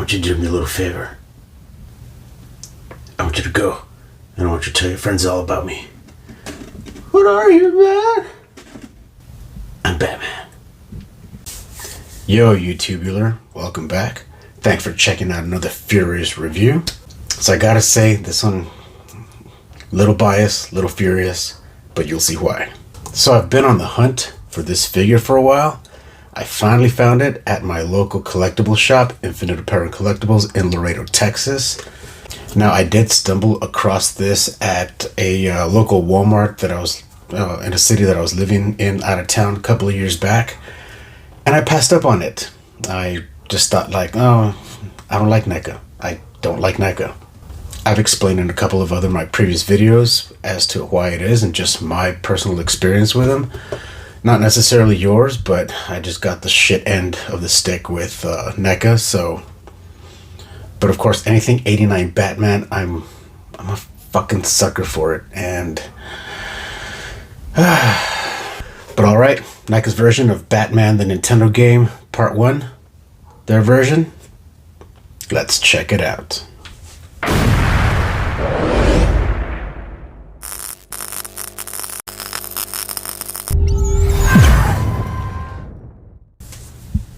want you to do me a little favor. I want you to go, and I want you to tell your friends all about me. What are you, man? I'm Batman. Yo, YouTubular, welcome back. Thanks for checking out another furious review. So I gotta say, this one, little biased, little furious, but you'll see why. So I've been on the hunt for this figure for a while. I finally found it at my local collectible shop, Infinite Apparel and Collectibles in Laredo, Texas. Now, I did stumble across this at a local Walmart that I was in a city that I was living in out of town a couple of years back, and I passed up on it. I just thought like, oh, I don't like Neca. I don't like Neca. I've explained in a couple of my previous videos as to why it is and just my personal experience with him. Not necessarily yours, but I just got the shit end of the stick with Neca, so... But of course, anything 89 Batman, I'm a fucking sucker for it, and... But alright, Neca's version of Batman the Nintendo game, Part 1, their version, let's check it out.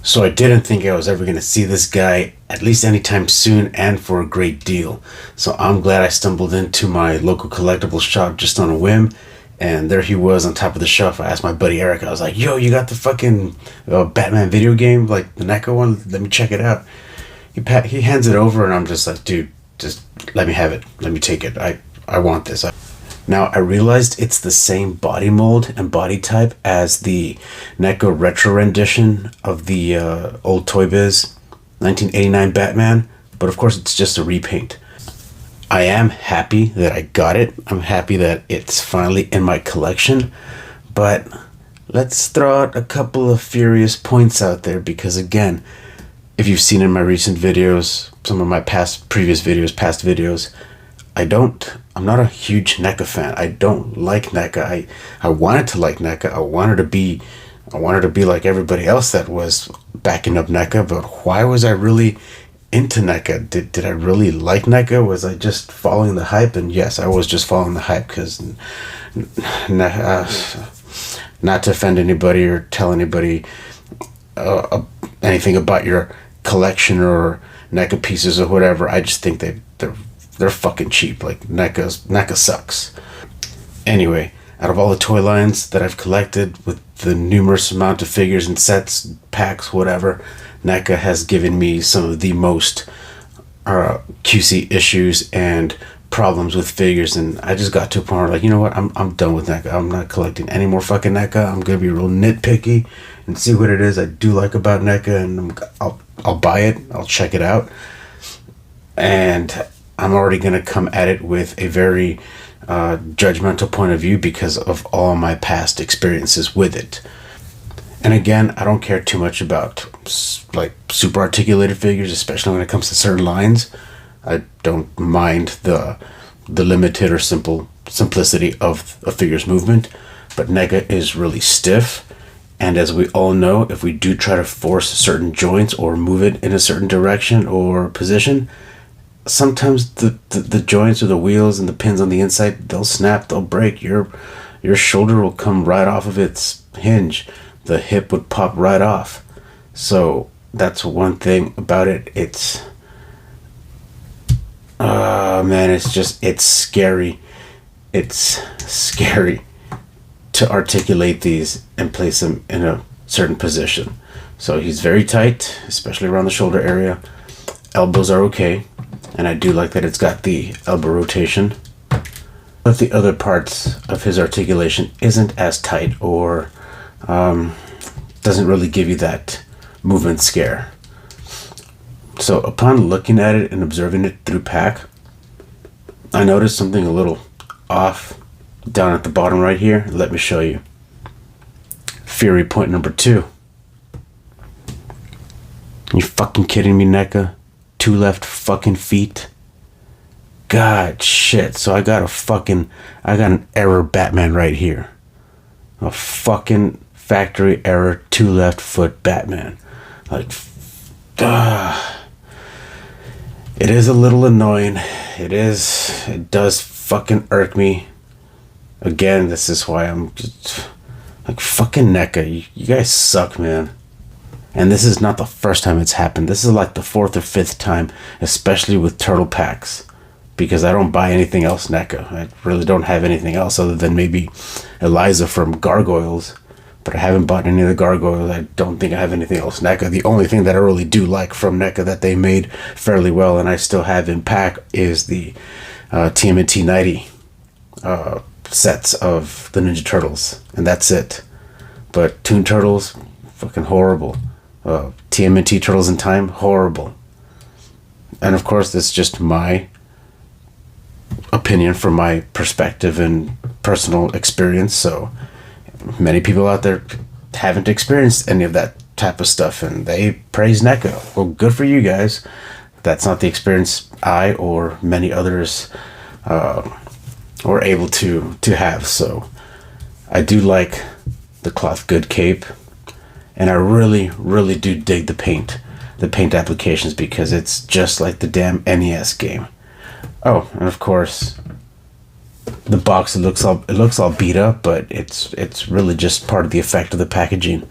So I didn't think I was ever going to see this guy, at least anytime soon, and for a great deal. So I'm glad I stumbled into my local collectible shop just on a whim, and there he was on top of the shelf. I asked my buddy Eric, I was like, yo, you got the fucking Batman video game, like the Neca one? Let me check it out. He hands it over, and I'm just like, dude, just let me have it. Let me take it. I want this. Now, I realized it's the same body mold and body type as the Neca retro rendition of the old Toy Biz 1989 Batman, but of course it's just a repaint. I am happy that I got it. I'm happy that it's finally in my collection, but let's throw out a couple of furious points out there, because again, if you've seen in my recent videos, some of my past videos, I'm not a huge Neca fan. I don't like Neca. I wanted to like Neca. I wanted to be like everybody else that was backing up Neca, but why was I really into Neca? Did I really like Neca? Was I just following the hype? And yes, I was just following the hype, because not to offend anybody or tell anybody anything about your collection or Neca pieces or whatever. I just think they're fucking cheap. Like, Neca sucks. Anyway, out of all the toy lines that I've collected, with the numerous amount of figures and sets, packs, whatever, Neca has given me some of the most QC issues and problems with figures, and I just got to a point where, like, you know what, I'm done with Neca. I'm not collecting any more fucking Neca. I'm gonna be real nitpicky and see what it is I do like about Neca, and I'll buy it. I'll check it out, and I'm already going to come at it with a very judgmental point of view because of all my past experiences with it. And again, I don't care too much about like super articulated figures, especially when it comes to certain lines. I don't mind the limited or simplicity of a figure's movement, but Neca is really stiff. And as we all know, if we do try to force certain joints or move it in a certain direction or position, sometimes the joints or the wheels and the pins on the inside, they'll snap, they'll break. Your shoulder will come right off of its hinge. The hip would pop right off. So that's one thing about it. It's man, it's scary. It's scary to articulate these and place them in a certain position. So he's very tight, especially around the shoulder area. Elbows are okay, and I do like that it's got the elbow rotation, but the other parts of his articulation isn't as tight, or doesn't really give you that movement scare. So upon looking at it and observing it through pack, I noticed something a little off down at the bottom right here. Let me show you. Fury point number 2. You fucking kidding me, Neca? 2 left fucking feet? God, shit. So I got an error Batman right here. A fucking factory error 2 left foot Batman. Like, is a little annoying. It does fucking irk me. Again, this is why I'm just like, fucking NECA. You guys suck, man. And this is not the first time it's happened. This is like the 4th or 5th time, especially with turtle packs. Because I don't buy anything else NECA. I really don't have anything else other than maybe Eliza from Gargoyles. But I haven't bought any of the Gargoyles. I don't think I have anything else NECA. The only thing that I really do like from NECA that they made fairly well and I still have in pack is the TMNT 90 sets of the Ninja Turtles. And that's it. But Toon Turtles, fucking horrible. TMNT Turtles in Time, horrible. And of course, that's just my opinion from my perspective and personal experience. So many people out there haven't experienced any of that type of stuff and they praise NECA. Well, good for you guys. That's not the experience I or many others were able to have. So I do like the cloth good cape, and I really do dig the paint applications, because it's just like the damn NES game. Oh, and of course, the box, it looks all beat up, but it's really just part of the effect of the packaging.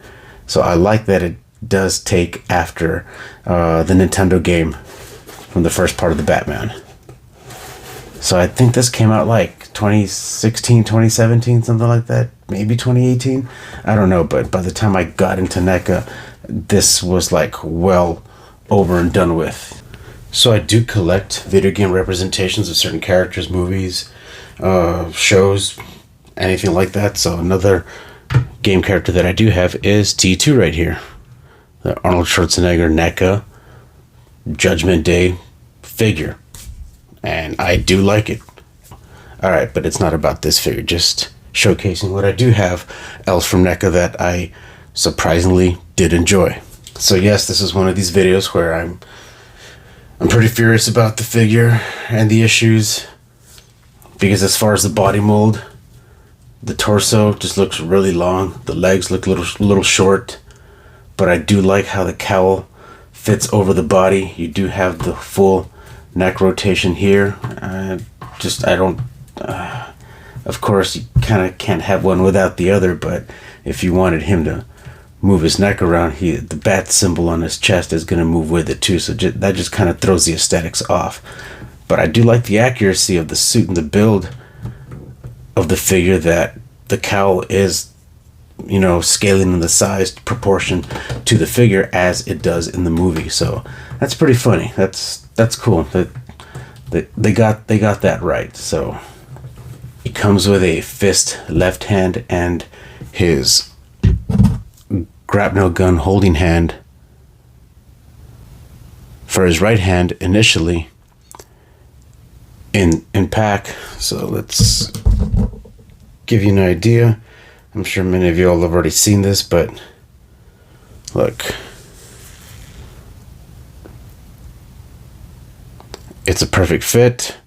So I like that it does take after the Nintendo game from the first part of the Batman. So I think this came out like 2016, 2017, something like that. Maybe 2018. I don't know, but by the time I got into NECA, this was like well over and done with. So I do collect video game representations of certain characters, movies, shows, anything like that. So another game character that I do have is T2 right here. The Arnold Schwarzenegger NECA Judgment Day figure. And I do like it. Alright, but it's not about this figure, just showcasing what I do have else from NECA that I surprisingly did enjoy. So yes, this is one of these videos where I'm pretty furious about the figure and the issues, because as far as the body mold, the torso just looks really long, the legs look a little short, but I do like how the cowl fits over the body. You do have the full neck rotation here. Of course, you kind of can't have one without the other, but if you wanted him to move his neck around, the bat symbol on his chest is going to move with it too, so that just kind of throws the aesthetics off. But I do like the accuracy of the suit and the build of the figure, that the cowl is, scaling in the size proportion to the figure as it does in the movie. So that's pretty funny. That's cool. They got that right. So he comes with a fist left hand and his grapnel gun holding hand for his right hand initially in pack. So let's give you an idea. I'm sure many of you all have already seen this, but look, it's a perfect fit.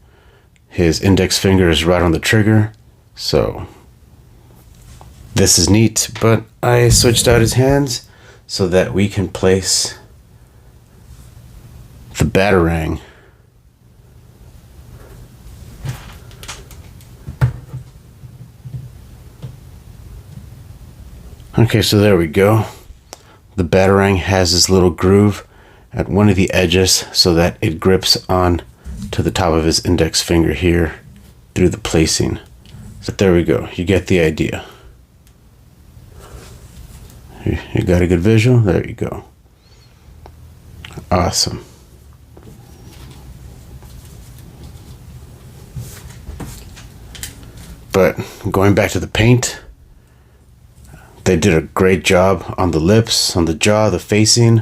His index finger is right on the trigger, so this is neat. But I switched out his hands so that we can place the Batarang Okay, so there we go. The Batarang has this little groove at one of the edges so that it grips on to the top of his index finger here through the placing. So there we go. You get the idea. You got a good visual? There you go. Awesome. But going back to the paint, they did a great job on the lips, on the jaw, the facing,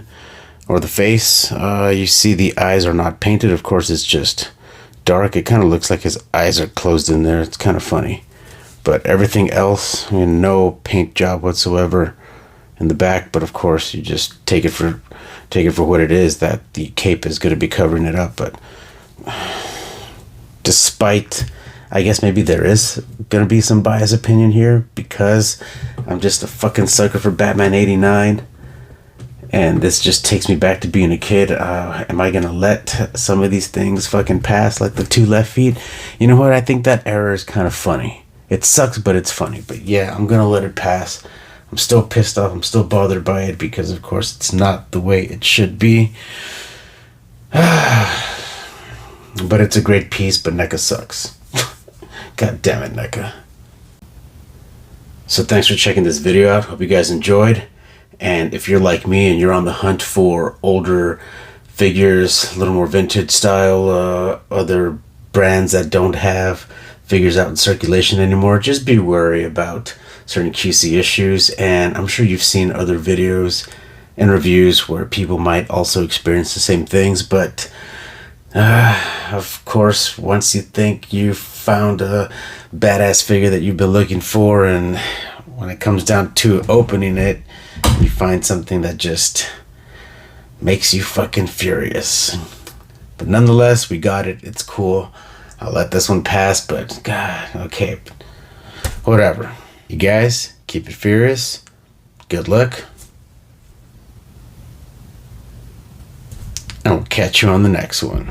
or the face. You see the eyes are not painted. Of course, it's just dark. It kind of looks like his eyes are closed in there. It's kind of funny. But everything else, no paint job whatsoever in the back. But of course, you just take it for what it is, that the cape is going to be covering it up. But despite, I guess maybe there is going to be some biased opinion here because I'm just a fucking sucker for Batman 89. And this just takes me back to being a kid. Am I gonna let some of these things fucking pass, like the 2 left feet? You know what? I think that error is kind of funny. It sucks, but it's funny. But yeah, I'm gonna let it pass. I'm still pissed off. I'm still bothered by it because, of course, it's not the way it should be. But it's a great piece, but NECA sucks. God damn it, NECA. So thanks for checking this video out. Hope you guys enjoyed. And if you're like me and you're on the hunt for older figures, a little more vintage style, other brands that don't have figures out in circulation anymore, just be wary about certain QC issues. And I'm sure you've seen other videos and reviews where people might also experience the same things. But of course, once you think you've found a badass figure that you've been looking for, and when it comes down to opening it, you find something that just makes you fucking furious. But nonetheless, we got it. It's cool. I'll let this one pass, but God, okay. Whatever. You guys, keep it furious. Good luck. And we'll catch you on the next one.